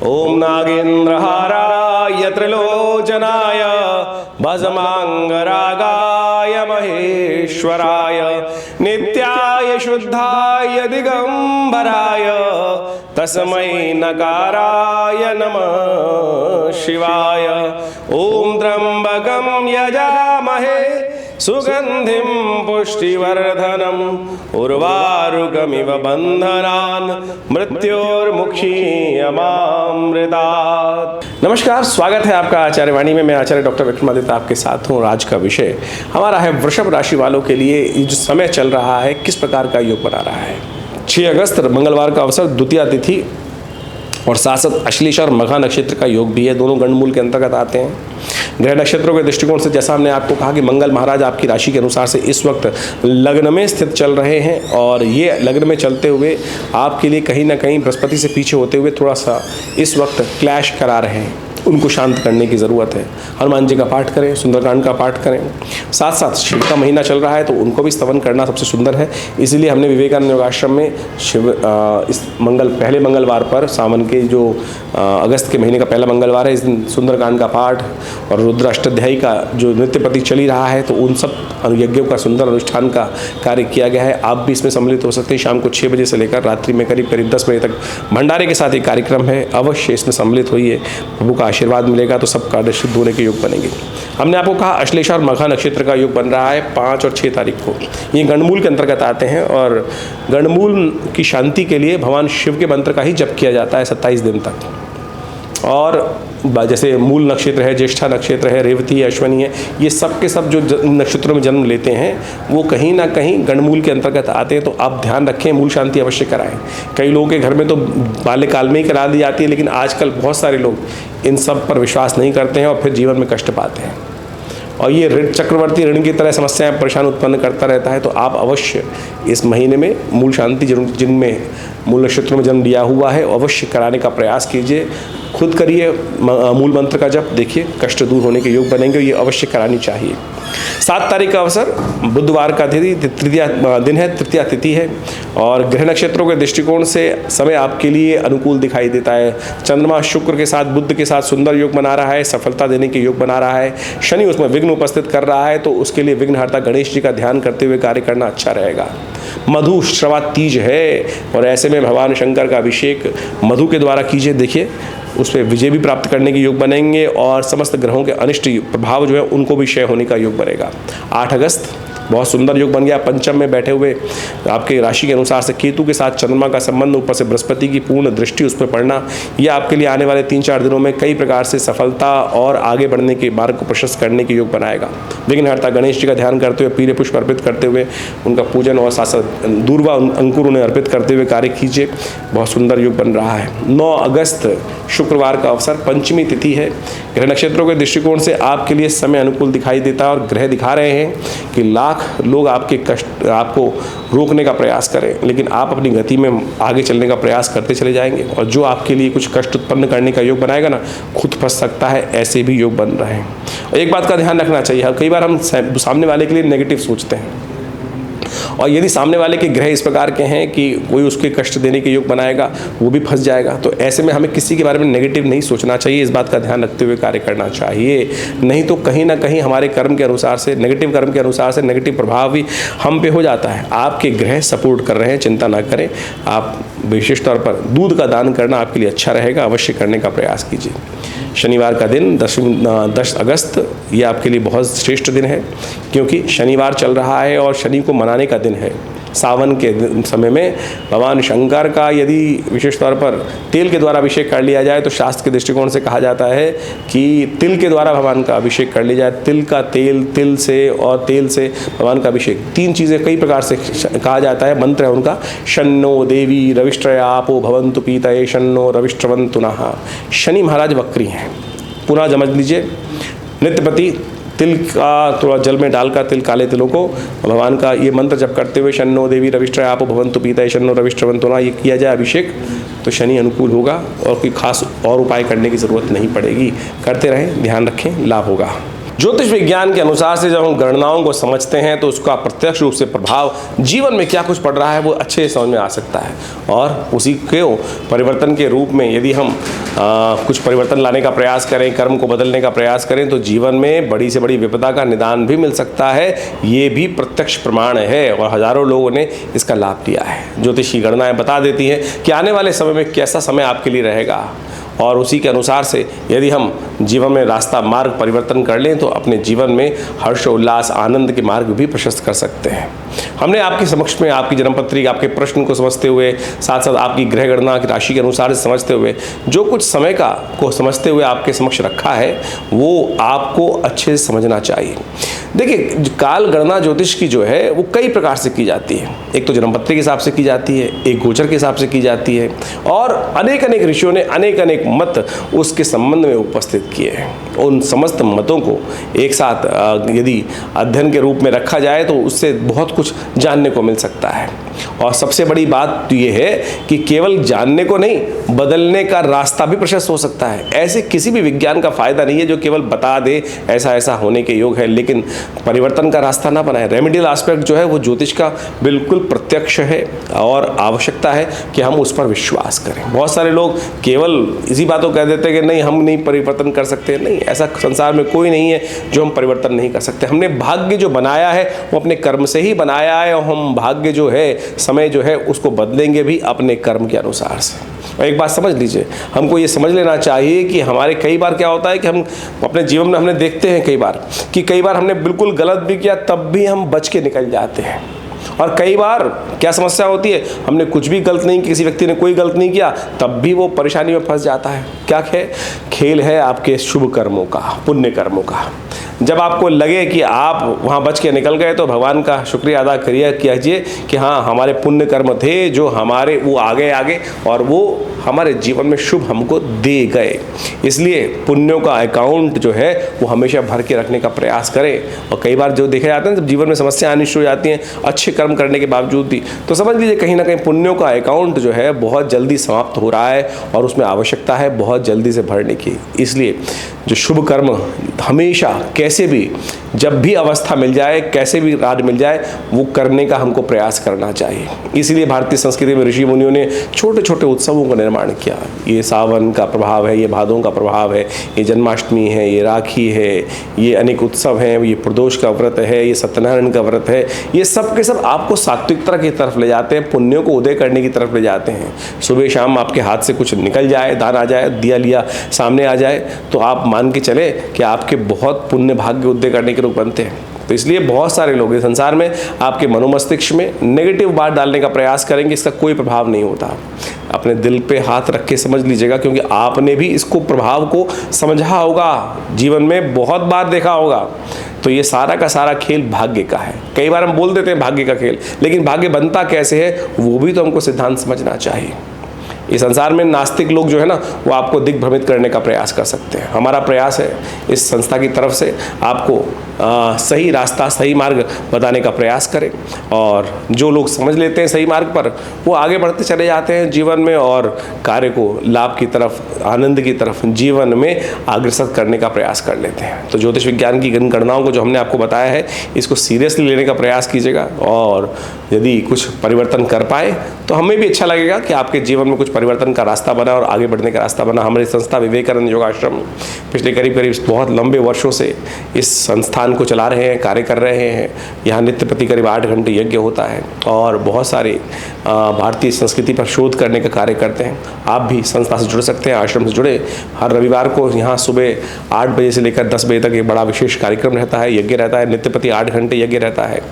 ओम नागेन्द्रहाराय त्रिलोचनाय भस्मांगरागाय महेश्वराय नित्याय शुद्धाय दिगंबराय तस्मै नकाराय नमः शिवाय। ओम त्र्यंबकं यजामहे सुगंधिं पुष्टिवर्धनम् उर्वारुकमिव बंधनान् मृत्योर्मुक्षीयमामृतात्। नमस्कार, स्वागत है आपका आचार्य वाणी में। मैं आचार्य डॉक्टर विक्रमादित्य आपके साथ हूँ। आज का विषय हमारा है वृषभ राशि वालों के लिए ये जो समय चल रहा है किस प्रकार का योग बना रहा है। 6 अगस्त मंगलवार का अवसर, द्वितीया तिथि और साथ साथ अश्लेषा और मघा नक्षत्र का योग भी है। दोनों गणमूल के अंतर्गत आते हैं। ग्रह नक्षत्रों के दृष्टिकोण से जैसा हमने आपको कहा कि मंगल महाराज आपकी राशि के अनुसार से इस वक्त लग्न में स्थित चल रहे हैं और ये लग्न में चलते हुए आपके लिए कहीं ना कहीं बृहस्पति से पीछे होते हुए थोड़ा सा इस वक्त क्लैश करा रहे हैं। उनको शांत करने की ज़रूरत है। हनुमान जी का पाठ करें, सुंदरकांड का पाठ करें। साथ साथ शिव का महीना चल रहा है तो उनको भी स्तवन करना सबसे सुंदर है। इसीलिए हमने विवेकानंद योगाश्रम में शिव इस पहले मंगलवार पर, सावन के जो अगस्त के महीने का पहला मंगलवार है, इस दिन सुंदरकांड का पाठ और रुद्र अष्टध्यायी का जो नृत्य प्रति चल ही रहा है तो उन सब यज्ञों का सुंदर अनुष्ठान का कार्य किया गया है। आप भी इसमें सम्मिलित हो सकते हैं। शाम को 6 बजे से लेकर रात्रि में करीब 10 बजे तक भंडारे के साथ एक कार्यक्रम है। अवश्य इसमें सम्मिलित होइए, प्रभु का आशीर्वाद मिलेगा तो सब कार्य शुद्ध होने के योग बनेंगे। हमने आपको कहा अश्लेषा और मघा नक्षत्र का योग बन रहा है 5 और 6 तारीख को। ये गणमूल के अंतर्गत आते हैं और गणमूल की शांति के लिए भगवान शिव के मंत्र का ही जप किया जाता है 27 दिन तक। और जैसे मूल नक्षत्र है, ज्येष्ठा नक्षत्र है, रेवती है, अश्वनी है, ये सब के सब जो नक्षत्रों में जन्म लेते हैं वो कहीं ना कहीं गणमूल के अंतर्गत आते हैं। तो आप ध्यान रखें, मूल शांति अवश्य कराएं। कई लोगों के घर में तो बाल्यकाल में ही करा दी जाती है, लेकिन आजकल बहुत सारे लोग इन सब पर विश्वास नहीं करते हैं और फिर जीवन में कष्ट पाते हैं और ये ऋण चक्रवर्ती ऋण की तरह समस्याएं परेशान उत्पन्न करता रहता है। तो आप अवश्य इस महीने में मूल शांति जिनमें मूल नक्षत्र में जन्म लिया हुआ है अवश्य कराने का प्रयास कीजिए। खुद करिए मूल मंत्र का जप, देखिए कष्ट दूर होने के योग बनेंगे। ये अवश्य करानी चाहिए। 7 तारीख का अवसर, बुधवार का तृतीया दिन है, तृतीया तिथि है और ग्रह नक्षत्रों के दृष्टिकोण से समय आपके लिए अनुकूल दिखाई देता है। चंद्रमा शुक्र के साथ, बुध के साथ सुंदर योग बना रहा है, सफलता देने के योग बना रहा है। शनि उसमें विघ्न उपस्थित कर रहा है तो उसके लिए विघ्नहर्ता गणेश जी का ध्यान करते हुए कार्य करना अच्छा रहेगा। मधु श्रवा तीज है और ऐसे में भगवान शंकर का अभिषेक मधु के द्वारा कीजिए। देखिए उस पर विजय भी प्राप्त करने के योग बनेंगे और समस्त ग्रहों के अनिष्ट प्रभाव जो है उनको भी क्षय होने का योग बनेगा। 8 अगस्त बहुत सुंदर योग बन गया। पंचम में बैठे हुए आपके राशि के अनुसार से केतु के साथ चंद्रमा का संबंध, ऊपर से बृहस्पति की पूर्ण दृष्टि उस पर पड़ना, यह आपके लिए आने वाले 3-4 दिनों में कई प्रकार से सफलता और आगे बढ़ने के मार्ग को प्रशस्त करने के योग बनाएगा। विघ्नहर्ता गणेश जी का ध्यान करते हुए, पीले पुष्प अर्पित करते हुए उनका पूजन और साथ साथ दूर्वा अंकुर उन्हें अर्पित करते हुए कार्य कीजिए। बहुत सुंदर योग बन रहा है। 9 अगस्त शुक्रवार का अवसर, पंचमी तिथि है। ग्रह नक्षत्रों के दृष्टिकोण से आपके लिए समय अनुकूल दिखाई देता है और ग्रह दिखा रहे हैं कि लाख लोग आपको रोकने का प्रयास करें, लेकिन आप अपनी गति में आगे चलने का प्रयास करते चले जाएंगे और जो आपके लिए कुछ कष्ट उत्पन्न करने का योग बनाएगा ना, खुद फंस सकता है। ऐसे भी योग बन रहे हैं। और एक बात का ध्यान रखना चाहिए, कई बार हम सामने वाले के लिए नेगेटिव सोचते हैं और यदि सामने वाले के ग्रह इस प्रकार के हैं कि कोई उसके कष्ट देने के योग बनाएगा, वो भी फंस जाएगा। तो ऐसे में हमें किसी के बारे में नेगेटिव नहीं सोचना चाहिए। इस बात का ध्यान रखते हुए कार्य करना चाहिए, नहीं तो कहीं ना कहीं हमारे कर्म के अनुसार से, नेगेटिव कर्म के अनुसार से नेगेटिव प्रभाव भी हम पे हो जाता है। आपके ग्रह सपोर्ट कर रहे हैं, चिंता ना करें। आप विशेष तौर पर दूध का दान करना आपके लिए अच्छा रहेगा, अवश्य करने का प्रयास कीजिए। शनिवार का दिन 10 अगस्त, ये आपके लिए बहुत श्रेष्ठ दिन है क्योंकि शनिवार चल रहा है और शनि को मनाने का दिन है। सावन के समय में भगवान शंकर का यदि विशेष तौर पर तेल के द्वारा अभिषेक कर लिया जाए तो शास्त्र के दृष्टिकोण से कहा जाता है कि तिल के द्वारा भगवान का अभिषेक कर लिया जाए। तिल का तेल, तिल से और तेल से भगवान का अभिषेक, 3 चीज़ें कई प्रकार से कहा जाता है। मंत्र है उनका, शन्नो देवी रविष्ट्रयापो भवन्तु पीतये शन्नो रविष्ट्रवन्तु नः। शनि महाराज वक्री हैं, पुनः समझ लीजिए। नित्यपति तिल का थोड़ा जल में डालकर तिल, काले तिलों को भगवान का ये मंत्र जप करते हुए शन्नो देवी रविष्ट्रयापो भवन्तु पीतये शन्नो रविष्ट्रवन्तु नः, ये किया जाए अभिषेक, तो शनि अनुकूल होगा और कोई खास और उपाय करने की ज़रूरत नहीं पड़ेगी। करते रहें, ध्यान रखें, लाभ होगा। ज्योतिष विज्ञान के अनुसार से जब हम गणनाओं को समझते हैं तो उसका प्रत्यक्ष रूप से प्रभाव जीवन में क्या कुछ पड़ रहा है वो अच्छे से समझ में आ सकता है। और उसी के परिवर्तन के रूप में यदि हम कुछ परिवर्तन लाने का प्रयास करें, कर्म को बदलने का प्रयास करें, तो जीवन में बड़ी से बड़ी विपदा का निदान भी मिल सकता है। ये भी प्रत्यक्ष प्रमाण है और हजारों लोगों ने इसका लाभ लिया है। ज्योतिष की गणनाएं बता देती हैं कि आने वाले समय में कैसा समय आपके लिए रहेगा, और उसी के अनुसार से यदि हम जीवन में रास्ता मार्ग परिवर्तन कर लें तो अपने जीवन में हर्ष उल्लास आनंद के मार्ग भी प्रशस्त कर सकते हैं। हमने आपके समक्ष में आपकी जन्मपत्री, आपके प्रश्न को समझते हुए, साथ साथ आपकी ग्रह गणना की राशि के अनुसार से समझते हुए, जो कुछ समय का को समझते हुए आपके समक्ष रखा है वो आपको अच्छे से समझना चाहिए। देखिए, काल गणना ज्योतिष की जो है वो कई प्रकार से की जाती है। एक तो जन्मपत्री के हिसाब से की जाती है, एक गोचर के हिसाब से की जाती है, और अनेक अनेक ऋषियों ने अनेक अनेक मत उसके संबंध में उपस्थित किए हैं। उन समस्त मतों को एक साथ यदि अध्ययन के रूप में रखा जाए तो उससे बहुत कुछ जानने को मिल सकता है। और सबसे बड़ी बात तो ये है कि केवल जानने को नहीं, बदलने का रास्ता भी प्रशस्त हो सकता है। ऐसे किसी भी विज्ञान का फायदा नहीं है जो केवल बता दे ऐसा ऐसा होने के योग है लेकिन परिवर्तन का रास्ता ना बनाए। रेमेडियल एस्पेक्ट जो है वो ज्योतिष का बिल्कुल प्रत्यक्ष है और आवश्यकता है कि हम उस पर विश्वास करें। बहुत सारे लोग केवल इसी बात को कह देते हैं कि नहीं, हम नहीं परिवर्तन कर सकते। नहीं, ऐसा संसार में कोई नहीं है जो हम परिवर्तन नहीं कर सकते। हमने भाग्य जो बनाया है वो अपने कर्म से ही बनाया है, और हम भाग्य जो है, समय जो है, उसको बदलेंगे भी अपने कर्म के अनुसार से। और एक बात समझ लीजिए, हमको ये समझ लेना चाहिए कि हमारे कई बार क्या होता है कि हम अपने जीवन में हमने देखते हैं कई बार हमने बिल्कुल गलत भी किया तब भी हम बच के निकल जाते हैं। और कई बार क्या समस्या होती है, हमने कुछ भी गलत नहीं, किसी व्यक्ति ने कोई गलत नहीं किया तब भी वो परेशानी में फंस जाता है। क्या खेल है आपके शुभ कर्मों का, पुण्य कर्मों का। जब आपको लगे कि आप वहाँ बच के निकल गए तो भगवान का शुक्रिया अदा कीजिए कि हाँ, हमारे पुण्य कर्म थे जो हमारे वो आगे और वो हमारे जीवन में शुभ हमको दे गए। इसलिए पुण्यों का अकाउंट जो है वो हमेशा भर के रखने का प्रयास करें। और कई बार जो देखा जाता है जब जीवन में समस्या आनी शुरू हो जाती हैं अच्छे कर्म करने के बावजूद भी, तो समझ लीजिए कहीं ना कहीं पुण्यों का अकाउंट जो है बहुत जल्दी समाप्त हो रहा है और उसमें आवश्यकता है बहुत जल्दी से भरने की। इसलिए जो शुभ कर्म हमेशा कैसे भी, जब भी अवस्था मिल जाए, कैसे भी राज मिल जाए, वो करने का हमको प्रयास करना चाहिए। इसलिए भारतीय संस्कृति में ऋषि मुनियों ने छोटे छोटे उत्सवों का निर्माण किया। ये सावन का प्रभाव है, ये भादों का प्रभाव है, ये जन्माष्टमी है, ये राखी है, ये अनेक उत्सव हैं, ये प्रदोष का व्रत है, ये सत्यनारायण का व्रत है। ये सब के सब आपको सात्विकता की तरफ ले जाते हैं, पुण्यों को उदय करने की तरफ ले जाते हैं। सुबह शाम आपके हाथ से कुछ निकल जाए, दान आ जाए, दिया लिया सामने आ जाए, तो आप मान के चले कि आपके बहुत पुण्य भाग्य उदय करने के रूप बनते हैं। तो इसलिए बहुत सारे लोग इस संसार में आपके मनोमस्तिष्क में नेगेटिव बात डालने का प्रयास करेंगे, इसका कोई प्रभाव नहीं होता। अपने दिल पे हाथ रख के समझ लीजिएगा, क्योंकि आपने भी इसको प्रभाव को समझा होगा, जीवन में बहुत बार देखा होगा। तो ये सारा का सारा खेल भाग्य का है। कई बार हम बोल देते हैं भाग्य का खेल, लेकिन भाग्य बनता कैसे है वो भी तो हमको सिद्धांत समझना चाहिए। इस संसार में नास्तिक लोग जो है ना वो आपको दिग्भ्रमित करने का प्रयास कर सकते हैं। हमारा प्रयास है इस संस्था की तरफ से आपको सही रास्ता, सही मार्ग बताने का प्रयास करें, और जो लोग समझ लेते हैं सही मार्ग पर वो आगे बढ़ते चले जाते हैं जीवन में और कार्य को लाभ की तरफ, आनंद की तरफ जीवन में अग्रसर करने का प्रयास कर लेते हैं। तो ज्योतिष विज्ञान की गणनाओं को जो हमने आपको बताया है इसको सीरियसली लेने का प्रयास कीजिएगा, और यदि कुछ परिवर्तन कर पाए तो हमें भी अच्छा लगेगा कि आपके जीवन में कुछ परिवर्तन का रास्ता बना और आगे बढ़ने का रास्ता बना। हमारी संस्था विवेकानंद योगाश्रम पिछले करीब बहुत लंबे वर्षों से इस संस्थान को चला रहे हैं, कार्य कर रहे हैं। यहाँ नित्य प्रति करीब 8 घंटे यज्ञ होता है और बहुत सारे भारतीय संस्कृति पर शोध करने का कार्य करते हैं। आप भी संस्था से जुड़ सकते हैं, आश्रम से जुड़े। हर रविवार को यहाँ सुबह 8 बजे से लेकर 10 बजे तक एक बड़ा विशेष कार्यक्रम रहता है, यज्ञ रहता है, नित्य प्रति 8 घंटे यज्ञ रहता है।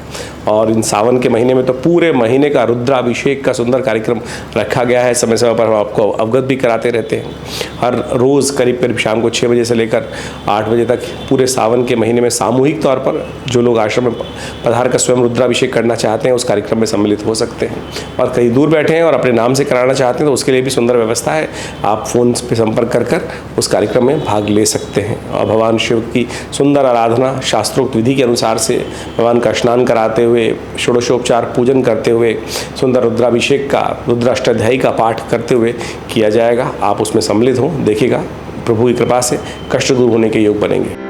और इन सावन के महीने में तो पूरे महीने का रुद्राभिषेक का सुंदर कार्यक्रम रखा गया है। समय समय पर हम आपको अवगत भी कराते रहते हैं। हर रोज़ करीब शाम को 6 बजे से लेकर 8 बजे तक पूरे सावन के महीने में सामूहिक तौर पर जो लोग आश्रम में पधार कर स्वयं रुद्राभिषेक करना चाहते हैं उस कार्यक्रम में सम्मिलित हो सकते हैं। और कहीं दूर बैठे हैं और अपने नाम से कराना चाहते हैं तो उसके लिए भी सुंदर व्यवस्था है। आप फ़ोन पे संपर्क कर उस कार्यक्रम में भाग ले सकते हैं। और भगवान शिव की सुंदर आराधना शास्त्रोक्त विधि के अनुसार से भगवान का स्नान कराते हुए, षोडशोपचार पूजन करते हुए, सुंदर रुद्राभिषेक का, रुद्राष्टाध्यायी का पाठ करते हुए किया जाएगा। आप उसमें सम्मिलित हों, देखिएगा प्रभु की कृपा से कष्ट दूर होने के योग बनेंगे।